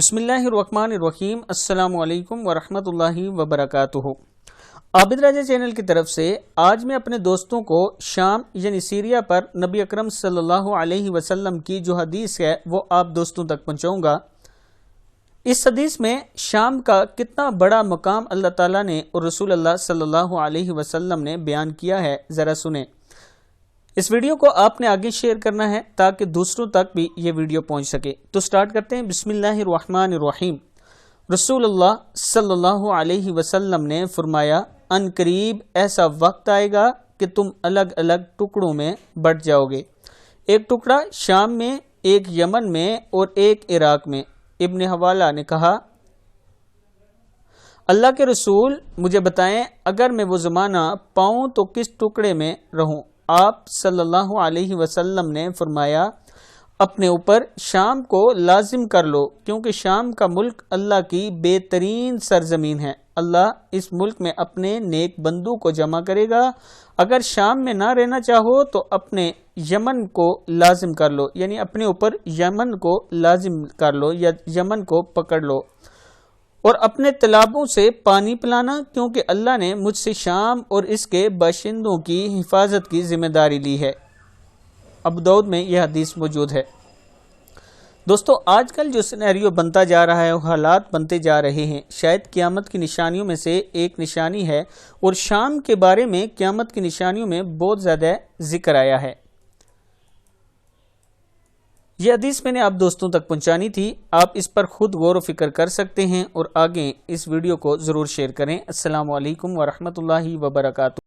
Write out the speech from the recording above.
बिस्मिल्लाहिर्रहमानिर्रहीम। अस्सलामु अलैकुम वरहमतुल्लाहि वबरकातुहू। आबिद राजा चैनल की तरफ से आज मैं अपने दोस्तों को शाम यानी सीरिया पर नबी अकरम सल्लल्लाहु अलैहि वसल्लम की जो हदीस है वो आप दोस्तों तक पहुंचाऊंगा। इस हदीस में शाम का कितना बड़ा मकाम अल्लाह ताला ने और रसूल अल्लाह सल्लल्लाहु अलैहि वसल्लम ने बयान किया है, ज़रा सुने। इस वीडियो को आपने आगे शेयर करना है ताकि दूसरों तक भी ये वीडियो पहुंच सके। तो स्टार्ट करते हैं। बिस्मिल्लाहिर्रहमानिर्रहीम। रसूलुल्लाह सल्लल्लाहु अलैहि वसल्लम ने फरमाया, अनकरीब ऐसा वक्त आएगा कि तुम अलग अलग टुकड़ों में बंट जाओगे, एक टुकड़ा शाम में, एक यमन में और एक इराक में। इब्न हवाला ने कहा, अल्लाह के रसूल मुझे बताएं, अगर मैं वो ज़माना पाऊं तो किस टुकड़े में रहूं? आप सल्लल्लाहु अलैहि वसल्लम ने फरमाया, अपने ऊपर शाम को लाजिम कर लो, क्योंकि शाम का मुल्क अल्लाह की बेहतरीन सरजमीन है। अल्लाह इस मुल्क में अपने नेक बंदू को जमा करेगा। अगर शाम में ना रहना चाहो तो अपने यमन को लाजिम कर लो, यानी अपने ऊपर यमन को लाजिम कर लो या यमन को पकड़ लो और अपने तालाबों से पानी पिलाना, क्योंकि अल्लाह ने मुझसे शाम और इसके बाशिंदों की हिफाजत की जिम्मेदारी ली है। अबू दाऊद में यह हदीस मौजूद है। दोस्तों, आजकल जो सिनेरियो बनता जा रहा है, वो हालात बनते जा रहे हैं, शायद क़यामत की निशानियों में से एक निशानी है और शाम के बारे में क़यामत की निशानियों में बहुत ज़्यादा जिक्र आया है। यह हदीस मैंने आप दोस्तों तक पहुंचानी थी। आप इस पर खुद गौर व फिक्र कर सकते हैं और आगे इस वीडियो को ज़रूर शेयर करें। अस्सलामु अलैकुम वरहमतुल्लाहि वबरकातुहू।